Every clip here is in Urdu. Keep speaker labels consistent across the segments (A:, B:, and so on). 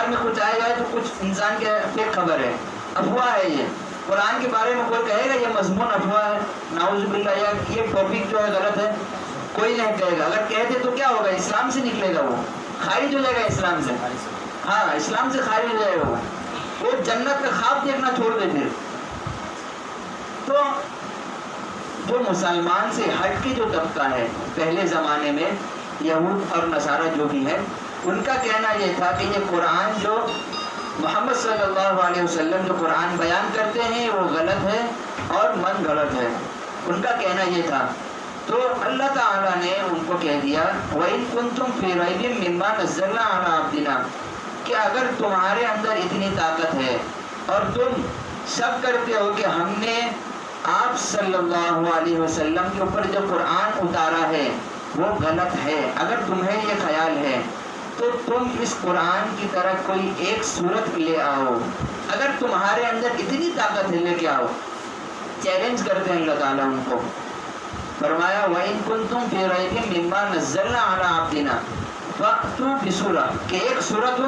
A: اخبار میں کچھ آئے گا تو کچھ انسان کے فیک خبر ہے، افواہ ہے یہ. قرآن کے بارے میں کوئی کہے گا یہ مضمون افواہ ہے، نعوذ باللہ، یا یہ ٹاپک جو ہے غلط ہے، کوئی نہیں کہے گا. اگر کہتے تو کیا ہوگا؟ اسلام سے نکلے گا، وہ خارج ہو جائے گا اسلام سے. ہاں، اسلام سے خارج ہو جائے گا، وہ جنت کا خواب دیکھنا چھوڑ دے. پھر تو جو مسلمان سے ہٹ کے جو طبقہ ہے پہلے زمانے میں، یہود اور نصارہ جو بھی ہے، ان کا کہنا یہ تھا کہ یہ قرآن جو محمد صلی اللہ علیہ وسلم جو قرآن بیان کرتے ہیں وہ غلط ہے اور من گھڑت ہے. ان کا کہنا یہ تھا. تو اللہ تعالیٰ نے ان کو کہہ دیا وَإِن كُنتُمْ فِي رَيْبٍ مِّمَّا نَزَّلْنَا عَلَىٰ عَبْدِنَا، کہ اگر تمہارے اندر اتنی طاقت ہے اور تم شک کرتے ہو کہ ہم نے آپ صلی اللہ علیہ وسلم کے اوپر جو قرآن اتارا ہے وہ غلط ہے، اگر تمہیں یہ خیال ہے تو تم اس قرآن کی طرح کوئی ایک صورت لے آؤ. اگر تمہارے اندر اتنی طاقت ہے لے کے آؤ. چیلنج کرتے ہیں اللہ تعالیٰ ان کو. فرمایا وَإِن كُنتُمْ فِي رَيْبٍ مِّمَّا نَزَّلْنَا عَلَىٰ عَبْدِنَا فَأْتُوا بِسُورَةٍ، کہ ایک سورت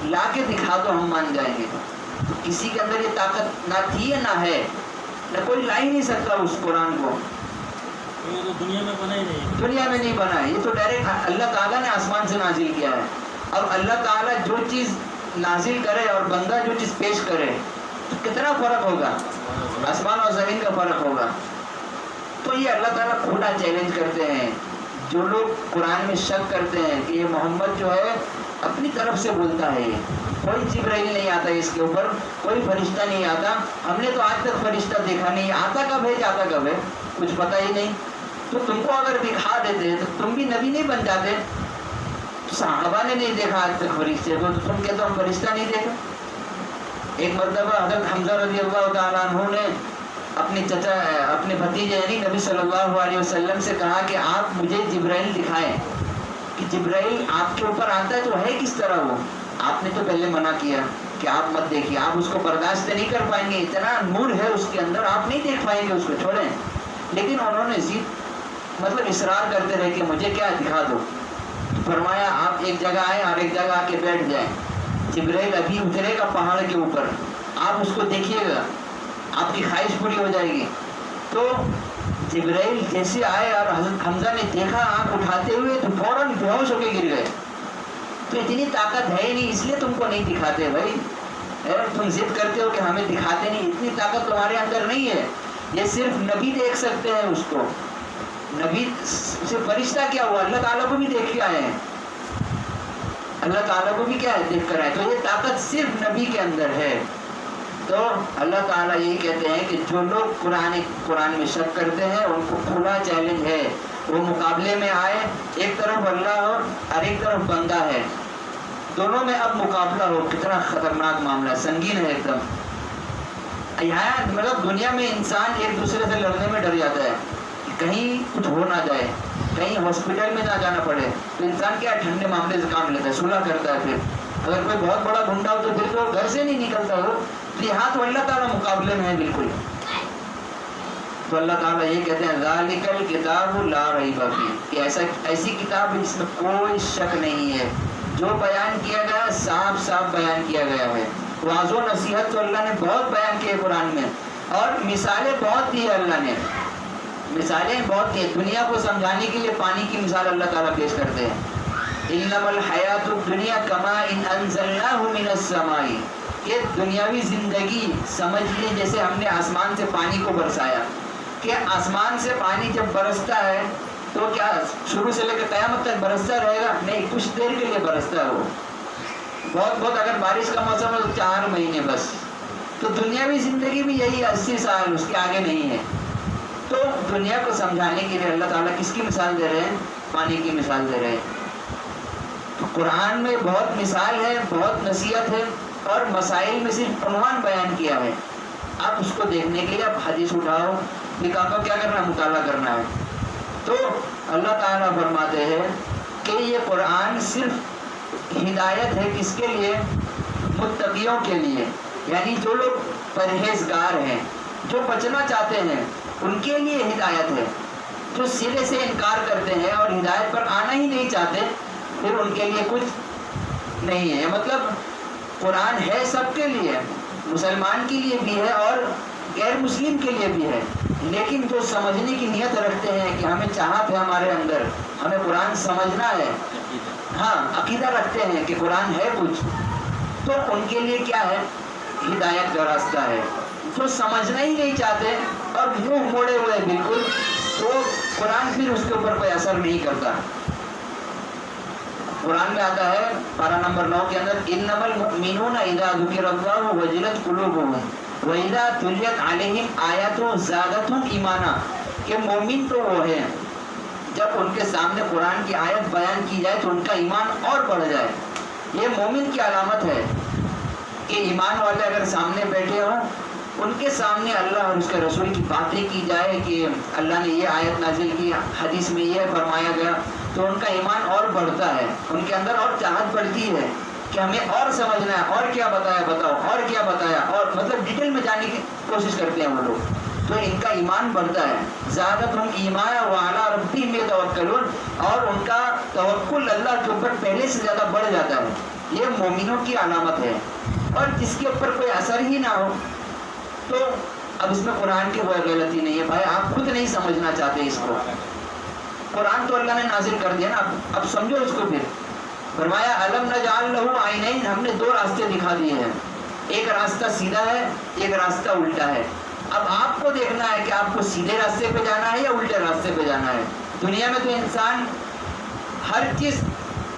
A: لا کے دکھا دو، ہم مان جائیں گے. تو کسی کے اندر یہ طاقت نہ تھی نہ ہے، نہ کوئی لا ہی نہیں سکتا اس قرآن کو.
B: یہ تو دنیا میں بنا ہی نہیں،
A: دنیا میں نہیں بنا ہے، یہ تو ڈائریکٹ اللہ تعالیٰ نے آسمان سے نازل کیا ہے. اب اللہ تعالیٰ جو چیز نازل کرے اور بندہ جو چیز پیش کرے تو کتنا فرق ہوگا، آسمان اور زمین کا فرق ہوگا. تو یہ اللہ تعالیٰ کھلا چیلنج کرتے ہیں جو لوگ قرآن میں شک کرتے ہیں کہ یہ محمد جو ہے اپنی طرف سے بولتا ہے. یہ کوئی جبرائیل نہیں آتا اس کے اوپر، کوئی فرشتہ نہیں آتا. ہم نے تو آج تک فرشتہ دیکھا نہیں، آتا کب ہے جاتا کب ہے کچھ پتہ ہی نہیں. تو تم کو اگر دکھا دیتے تو تم بھی نبی نہیں بن جاتے. صحابہ نے نہیں دیکھا آج تک فرشتے کو، تو تم کہتے ہم فرشتہ نہیں دیکھا. ایک مرتبہ حضرت حمزہ رضی اللہ تعالیٰ عنہ نے اپنے چچا اپنے بھتیجے یعنی نبی صلی اللہ علیہ وسلم سے کہا کہ آپ مجھے جبرائیل دکھائیں کہ جبرائیل آپ کے اوپر آتا ہے تو ہے کس طرح وہ. آپ نے تو پہلے منع کیا کہ آپ مت دیکھیے، آپ اس کو برداشت نہیں کر پائیں گے، اتنا نور ہے اس کے اندر، آپ نہیں دیکھ پائیں گے اس کو، چھوڑیں. لیکن انہوں نے مطلب اصرار کرتے رہے کہ مجھے کیا دکھا دو. فرمایا آپ ایک جگہ آئے اور ایک جگہ آ کے بیٹھ جائیں، جبرائیل ابھی اترے گا پہاڑ کے اوپر، آپ اس کو دیکھیے گا، آپ کی خواہش پوری ہو جائے گی. تو جبرائیل جیسے آئے اور حضرت حمزہ نے دیکھا آنکھ اٹھاتے ہوئے تو فوراً بے ہوش ہو کے گر گئے. تو اتنی طاقت ہے ہی نہیں، اس لیے تم کو نہیں دکھاتے. بھائی تم ضد کرتے ہو کہ ہمیں دکھاتے نہیں، اتنی طاقت تمہارے اندر نہیں ہے. یہ صرف نبی دیکھ سکتے ہیں اس کو. نبی سے فرشتہ کیا ہوا، اللہ تعالیٰ کو بھی دیکھ کے آئے ہیں، اللہ تعالیٰ کو بھی کیا ہے دیکھ کر آئے. تو یہ طاقت صرف نبی کے اندر ہے. تو اللہ تعالیٰ یہی کہتے ہیں کہ جو لوگ قرآن میں شک کرتے ہیں ان کو کھلا چیلنج ہے، وہ مقابلے میں آئے. ایک طرف اللہ ہو اور ایک طرف بندہ ہے، دونوں میں اب مقابلہ ہو. کتنا خطرناک معاملہ، سنگین ہے ایک دم. یہاں مطلب دنیا میں انسان ایک دوسرے سے لڑنے میں ڈر جاتا ہے کہ کہیں کچھ ہو نہ جائے، کہیں ہاسپٹل میں نہ جانا پڑے. تو انسان کیا ٹھنڈے معاملے سے کام لیتا ہے، صلح کرتا ہے. پھر اگر کوئی بہت بڑا گنڈا ہو تو پھر تو گھر سے نہیں نکلتا ہو. تو یہاں تو اللہ تعالیٰ مقابلے میں ہے بالکل. تو اللہ تعالیٰ یہ کہتے ہیں ذالک الکتاب لا ریب فیہ، کہ ایسی کتاب جس میں کوئی شک نہیں ہے، جو بیان کیا گیا صاف صاف بیان کیا گیا ہے. واضح و نصیحت تو اللہ نے بہت بیان کی ہے قرآن میں، اور مثالیں بہت دی ہے. اللہ نے مثالیں بہت دی ہیں. دنیا کو سمجھانے کے لیے پانی کی مثال اللہ تعالیٰ پیش کرتے ہیں. انما الحیات الدنیا کماء انزلناہ من السماء، کہ دنیاوی زندگی سمجھ لی جیسے ہم نے آسمان سے پانی کو برسایا. کہ آسمان سے پانی جب برستا ہے تو کیا شروع سے لے کر قیامت تک برستا رہے گا؟ نہیں، کچھ دیر کے لیے برستا ہے وہ. بہت اگر بارش کا موسم ہے تو 4 مہینے بس. تو دنیاوی زندگی بھی یہی 80 سال، اس کے آگے نہیں ہے. تو دنیا کو سمجھانے کے لیے اللہ تعالیٰ کس کی مثال دے رہے ہیں؟ پانی کی مثال دے رہے ہیں. تو قرآن میں بہت مثال ہے، بہت نصیحت ہے، اور مسائل میں صرف عنوان بیان کیا ہے. آپ اس کو دیکھنے کے لیے آپ حدیث اٹھاؤ، پھر آپ کو کیا کرنا ہے؟ مطالعہ کرنا ہے. تو اللہ تعالیٰ فرماتے ہیں کہ یہ قرآن صرف ہدایت ہے کس کے لیے؟ متقیوں کے لیے، یعنی جو لوگ پرہیزگار ہیں، جو بچنا چاہتے ہیں ان کے لیے ہدایت ہے. جو سرے سے انکار کرتے ہیں اور ہدایت پر آنا ہی نہیں چاہتے پھر ان کے لیے کچھ نہیں ہے. مطلب قرآن ہے سب کے لیے، مسلمان کے لیے بھی ہے اور غیر مسلم کے لیے بھی ہے، لیکن جو سمجھنے کی نیت رکھتے ہیں کہ ہمیں چاہت ہے ہمارے اندر، ہمیں قرآن سمجھنا ہے، ہاں عقیدہ رکھتے ہیں کہ قرآن ہے کچھ، تو ان کے لیے کیا ہے؟ ہدایت کا راستہ ہے۔ جو سمجھنا ہی نہیں چاہتے اور منہ موڑے ہوئے بالکل، تو قرآن پھر اس کے اوپر کوئی اثر نہیں کرتا۔ قرآن میں آتا ہے پارہ نمبر 9 کے اندر انما المؤمنون اذا ذکر اللہ وجلت قلوبهم واذا تلیت علیہم آیاتہ زادتہم ایمانا، کہ مومن تو وہ ہیں جب ان کے سامنے قرآن کی آیت بیان کی جائے تو ان کا ایمان اور بڑھ جائے۔ یہ مومن کی علامت ہے کہ ایمان والے اگر سامنے بیٹھے ہوں، ان کے سامنے اللہ اور اس کے رسول کی باتیں کی جائے کہ اللہ نے یہ آیت نازل کی، حدیث میں یہ فرمایا گیا، تو ان کا ایمان اور بڑھتا ہے، ان کے اندر اور چاہت بڑھتی ہے کہ ہمیں اور سمجھنا ہے، اور کیا بتایا بتاؤ، اور کیا بتایا، اور مطلب ڈیٹیل میں جانے کی کوشش کرتے ہیں وہ لوگ، تو ان کا ایمان بڑھتا ہے۔ زادتہم ایمانا وعلی ربہم یتوکلون، اور ان کا توکل اللہ کے اوپر پہلے سے زیادہ بڑھ جاتا ہے۔ یہ مومنوں کی علامت ہے۔ اور جس کے اوپر کوئی اثر ہی نہ ہو، تو اب اس میں قرآن کی کوئی غلطی نہیں ہے، بھائی آپ خود نہیں سمجھنا چاہتے اس کو، قرآن تو اللہ نے نازل کر دیا نا، اب سمجھو اس کو۔ پھر فرمایا الم نجعل لہ عینین، ہم نے 2 راستے دکھا دیے ہیں، ایک راستہ سیدھا ہے، ایک راستہ الٹا ہے۔ اب آپ کو دیکھنا ہے کہ آپ کو سیدھے راستے پہ جانا ہے یا الٹے راستے پہ جانا ہے۔ دنیا میں تو انسان ہر چیز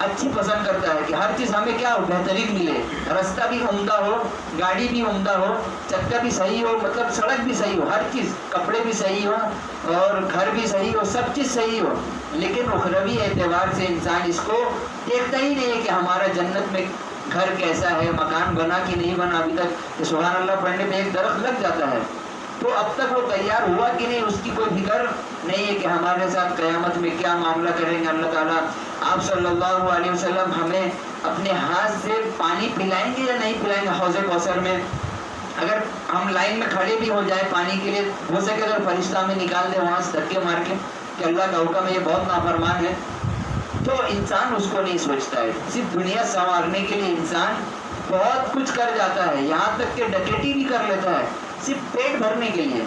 A: اچھی پسند کرتا ہے کہ ہر چیز ہمیں کیا ہو، بہترین ملے، راستہ بھی عمدہ ہو، گاڑی بھی عمدہ ہو، چکر بھی صحیح ہو، مطلب سڑک بھی صحیح ہو، ہر چیز، کپڑے بھی صحیح ہو اور گھر بھی صحیح ہو، سب چیز صحیح ہو۔ لیکن اخروی اعتبار سے انسان اس کو دیکھتا ہی نہیں ہے کہ ہمارا جنت میں گھر کیسا ہے، مکان بنا کہ نہیں بنا ابھی تک، کہ سبحان اللہ پڑھنے میں ایک درخت لگ جاتا ہے تو اب تک وہ تیار ہوا کہ نہیں، اس کی کوئی فکر نہیں ہے کہ ہمارے ساتھ قیامت میں کیا معاملہ کریں گے اللہ تعالیٰ۔ آپ صلی اللہ علیہ وسلم ہمیں اپنے ہاتھ سے پانی پلائیں گے یا نہیں پلائیں گے حوض کوثر میں؟ اگر ہم لائن میں کھڑے بھی ہو جائے پانی کے لیے، ہو سکے اگر فرشتہ ہمیں نکال دے وہاں سے دھکے مار کے کہ اللہ کا حکم ہے یہ بہت نافرمان ہے، تو انسان اس کو نہیں سوچتا ہے۔ صرف دنیا سنوارنے کے لیے انسان بہت کچھ کر جاتا ہے، یہاں تک کہ ڈکیتی بھی کر لیتا ہے صرف پیٹ بھرنے کے لیے،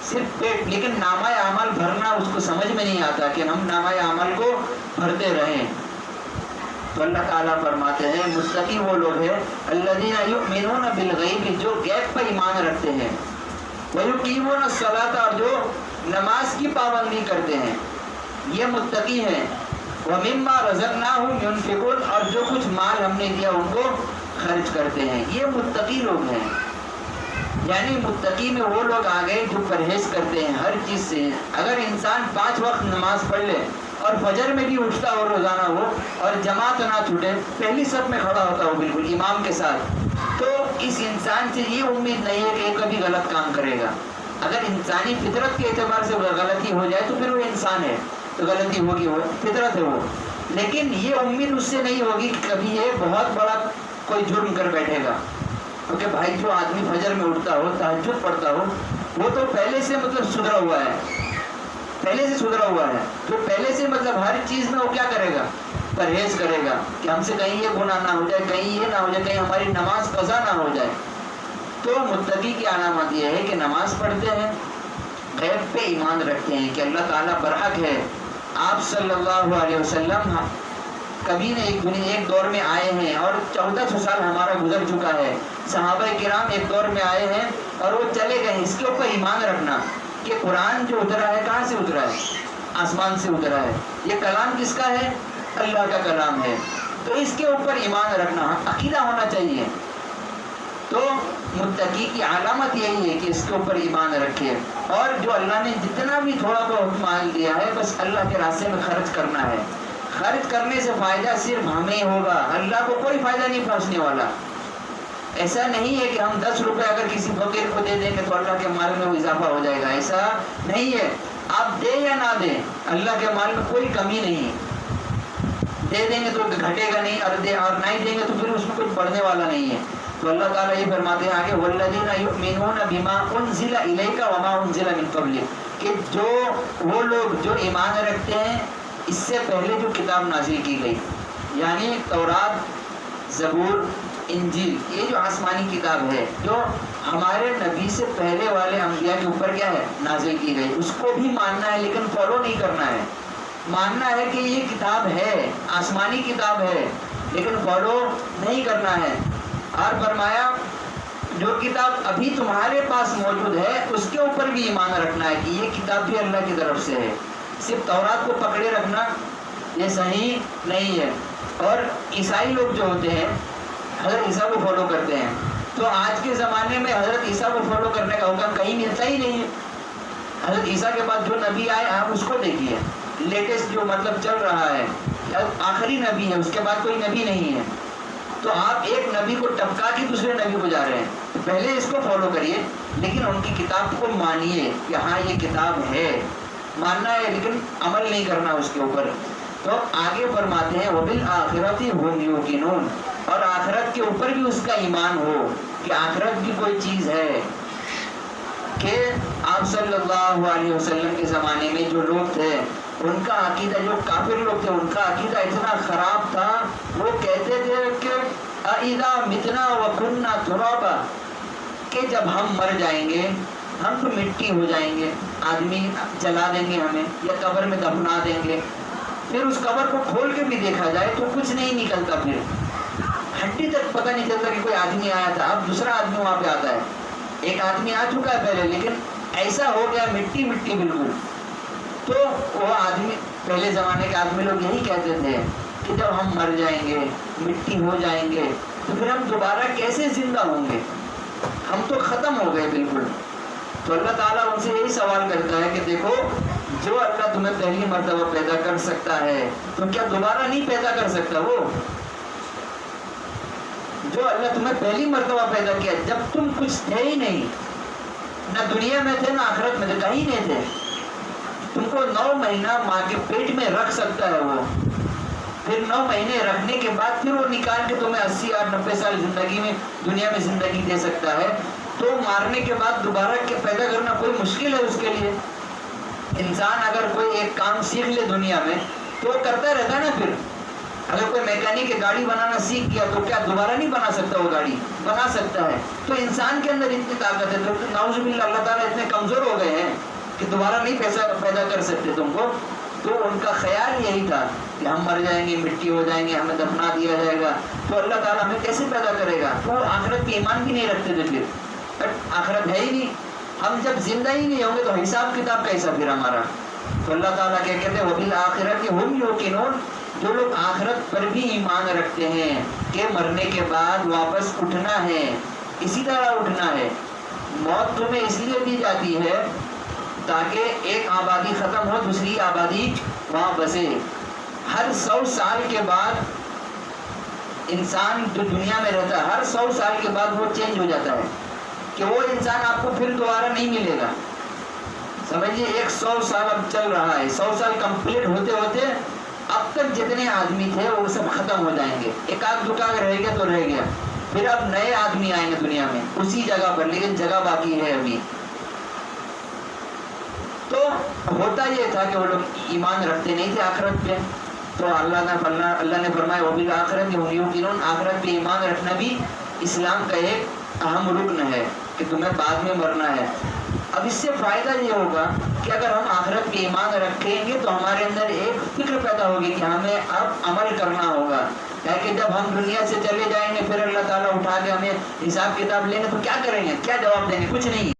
A: صرف پیٹ۔ لیکن نامہ اعمال بھرنا اس کو سمجھ میں نہیں آتا کہ ہم نامہ اعمال کو بھرتے رہیں۔ تو اللہ تعالیٰ فرماتے ہیں متقی وہ لوگ ہیں الذین یؤمنون بالغیب، جو غیب پر ایمان رکھتے ہیں، ویقیمون الصلاۃ، اور جو نماز کی پابندی کرتے ہیں، یہ متقی ہیں۔ ومما رزقناہم ینفقون، اور جو کچھ مال ہم نے دیا ان کو خرچ کرتے ہیں، یہ متقی لوگ ہیں۔ یعنی متقی میں وہ لوگ آ گئے جو پرہیز کرتے ہیں ہر چیز سے۔ اگر انسان 5 وقت نماز پڑھ لے اور فجر میں بھی اٹھتا ہو روزانہ ہو اور جماعت نہ چھوٹے، پہلی صف میں کھڑا ہوتا ہو بالکل امام کے ساتھ، تو اس انسان سے یہ امید نہیں ہے کہ یہ کبھی غلط کام کرے گا۔ اگر انسانی فطرت کے اعتبار سے غلطی ہو جائے تو پھر وہ انسان ہے تو غلطی ہوگی، وہ فطرت ہے وہ، لیکن یہ امید اس سے نہیں ہوگی کہ کبھی یہ بہت بڑا کوئی جرم کر بیٹھے گا۔ کیونکہ بھائی جو آدمی فجر میں اٹھتا ہو، تہجد پڑھتا ہو، وہ تو پہلے سے مطلب سدھرا ہوا ہے، پہلے سے سدھرا ہوا ہے، جو پہلے سے مطلب ہر چیز میں وہ کیا کرے گا، پرہیز کرے گا کہ ہم سے کہیں یہ گناہ نہ ہو جائے، کہیں یہ نہ ہو جائے، کہیں ہماری نماز قضا نہ ہو جائے۔ تو متقی کی علامت یہ ہے کہ نماز پڑھتے ہیں، غیب پہ ایمان رکھتے ہیں کہ اللہ تعالیٰ برحق ہے۔ آپ صلی اللہ علیہ وسلم کبھی نے ایک دور میں آئے ہیں اور 1400 سال ہمارا گزر چکا ہے، صحابہ کرام ایک دور میں آئے ہیں اور وہ چلے گئے۔ اس کے اوپر ایمان رکھنا کہ قرآن جو اترا ہے کہاں سے اترا ہے؟ آسمان سے اترا ہے۔ یہ کلام کس کا ہے؟ اللہ کا کلام ہے۔ تو اس کے اوپر ایمان رکھنا عقیدہ ہونا چاہیے۔ تو متقی کی علامت یہی ہے کہ اس کے اوپر ایمان رکھے، اور جو اللہ نے جتنا بھی تھوڑا بہت مال دیا ہے بس اللہ کے راستے میں خرچ کرنا ہے۔ خرچ کرنے سے فائدہ صرف ہمیں ہوگا، اللہ کو کوئی فائدہ نہیں پہنچنے والا۔ ایسا نہیں ہے کہ ہم 10 روپے اگر کسی فقیر کو دے دیں گے تو اللہ کے مال میں وہ اضافہ ہو جائے گا، ایسا نہیں ہے۔ آپ دیں یا نہ دیں، اللہ کے مال میں کوئی کمی نہیں، دے دیں گے تو گھٹے گا نہیں، اور نہیں دیں گے تو پھر اس میں کچھ بڑھنے والا نہیں ہے۔ تو اللہ تعالیٰ یہ فرماتے ہیں آگے وَالَّذِينَ يُؤْمِنُونَ بِمَا أُنزِلَ إِلَيْكَ وَمَا أُنزِلَ مِن قَبْلِكَ، کہ جو وہ لوگ جو ایمان رکھتے ہیں اس سے پہلے جو کتاب نازل کی گئی، یعنی تورات، زبور، انجیل، یہ جو آسمانی کتاب ہے جو ہمارے نبی سے پہلے والے انبیاء کے اوپر کیا ہے نازل کی گئی، اس کو بھی ماننا ہے لیکن فالو نہیں کرنا ہے. ماننا ہے کہ یہ کتاب ہے، آسمانی کتاب ہے، لیکن فالو نہیں کرنا ہے. اور فرمایا جو کتاب ابھی تمہارے پاس موجود ہے اس کے اوپر بھی ایمان رکھنا ہے کہ یہ کتاب بھی اللہ کی طرف سے ہے. صرف تورات کو پکڑے رکھنا یہ صحیح نہیں ہے. اور عیسائی لوگ جو ہوتے ہیں حضرت عیسیٰ کو فالو کرتے ہیں، تو آج کے زمانے میں حضرت عیسیٰ کو فالو کرنے کا حکم کہیں ملتا ہی نہیں ہے. حضرت عیسیٰ کے بعد جو نبی آئے آپ اس کو دیکھیے، لیٹسٹ جو مطلب چل رہا ہے آخری نبی ہے، اس کے بعد کوئی نبی نہیں ہے. تو آپ ایک نبی کو ٹپکا کے دوسرے نبی کو جا رہے ہیں. پہلے اس کو فالو کریے لیکن ان کی کتاب کو مانیے کہ ہاں یہ کتاب ہے، ماننا ہے لیکن عمل نہیں کرنا اس کے اوپر. تو آگے فرماتے ہیں وَبِالْآخِرَةِ هُمْ يُوقِنُونَ، اور آخرت کے اوپر بھی اس کا ایمان ہو کہ آخرت بھی کوئی چیز ہے. کہ آپ صلی اللہ علیہ وسلم کے زمانے میں جو لوگ تھے ان کا عقیدہ، جو کافر لوگ تھے ان کا عقیدہ اتنا خراب تھا، وہ کہتے تھے کہ اِذَا مِتْنَا وَكُنَّا تُرَابًا، کہ جب ہم مر جائیں گے ہم تو مٹی ہو جائیں گے، آدمی جلا دیں گے ہمیں یا قبر میں دفنا دیں گے. پھر اس قبر کو کھول کے بھی دیکھا جائے تو کچھ نہیں نکلتا، پھر ہڈی تک پتہ نہیں چلتا کہ کوئی آدمی آیا تھا. اب دوسرا آدمی وہاں پہ آتا ہے، ایک آدمی آ چکا ہے پہلے لیکن ایسا ہو گیا مٹی مٹی بالکل. تو وہ آدمی، پہلے زمانے کے آدمی لوگ یہی کہتے تھے کہ جب ہم مر جائیں گے مٹی ہو جائیں گے تو پھر ہم دوبارہ کیسے زندہ ہوں گے، ہم تو ختم ہو گئے بالکل. تو اللہ تعالیٰ ان سے یہی سوال کرتا ہے کہ دیکھو جو اللہ تمہیں پہلی مرتبہ پیدا کر سکتا ہے تو کیا دوبارہ نہیں پیدا کر سکتا؟ وہ جو اللہ تمہیں پہلی مرتبہ پیدا کیا جب تم کچھ تھے ہی نہیں، نہ دنیا میں تھے نہ آخرت میں تھے، کہیں نہیں تھے، تم کو 9 مہینہ ماں کے پیٹ میں رکھ سکتا ہے وہ. پھر 9 مہینے رکھنے کے بعد پھر وہ نکال کے تمہیں 80 اور 90 سال زندگی میں دنیا میں زندگی دے سکتا ہے. تو مارنے کے بعد دوبارہ پیدا کرنا کوئی مشکل ہے اس کے لیے. انسان اگر کوئی ایک کام سیکھ لے دنیا میں تو وہ کرتا رہتا ہے نا. پھر اگر کوئی میکینک گاڑی بنانا سیکھ گیا تو کیا دوبارہ نہیں بنا سکتا؟ وہ گاڑی بنا سکتا ہے. تو انسان کے اندر اتنی طاقت ہے، تو نعوذ باللہ اللہ تعالیٰ اتنے کمزور ہو گئے ہیں کہ دوبارہ نہیں پیدا کر سکتے تم کو. تو ان کا خیال یہی تھا کہ ہم مر جائیں گے، مٹی ہو جائیں گے، ہمیں دفنا دیا جائے گا، تو اللہ تعالیٰ ہمیں کیسے پیدا کرے گا؟ تو وہ آخرت پہ ایمان بھی نہیں رکھتے تھے. پھر آخرت ہے ہی نہیں، ہم جب زندہ ہی نہیں ہوں گے تو حساب کتاب کیسا پھر ہمارا؟ تو اللہ تعالیٰ کیا کہتے ہیں وَبِالْآخِرَةِ هُمْ يُوقِنُونَ، جو لوگ آخرت پر بھی ایمان رکھتے ہیں کہ مرنے کے بعد واپس اٹھنا ہے، اسی طرح اٹھنا ہے. موت تمہیں اس لیے دی جاتی ہے تاکہ ایک آبادی ختم ہو دوسری آبادی وہاں بسے. ہر 100 سال کے بعد انسان جو دنیا میں رہتا ہے ہر 100 سال کے بعد وہ چینج ہو جاتا ہے کہ وہ انسان آپ کو پھر دوبارہ نہیں ملے گا. سمجھیے 100 سال اب چل رہا ہے، 100 سال کمپلیٹ ہوتے ہوتے اب تک جتنے آدمی تھے وہ سب ختم ہو جائیں گے. ایک آدھ دکا رہ گیا تو رہ گیا، پھر اب نئے آدمی آئیں گے دنیا میں اسی جگہ پر، لیکن جگہ باقی ہے ابھی. تو ہوتا یہ تھا کہ وہ لوگ ایمان رکھتے نہیں تھے آخرت پہ. تو اللہ نے فرمایا وَبِالْآخِرَةِ هُمْ يُوقِنُونَ، آخرت پہ ایمان رکھنا بھی اسلام کا ایک اہم رکن ہے کہ تمہیں بعد میں مرنا ہے. اب اس سے فائدہ یہ ہوگا کہ اگر ہم آخرت پہ ایمان رکھیں گے تو ہمارے اندر ایک فکر پیدا ہوگی کہ ہمیں اب عمل کرنا ہوگا. کہ جب ہم دنیا سے چلے جائیں گے پھر اللہ تعالیٰ اٹھا کے ہمیں حساب کتاب لیں گے تو کیا کریں گے، کیا جواب دیں گے؟ کچھ نہیں.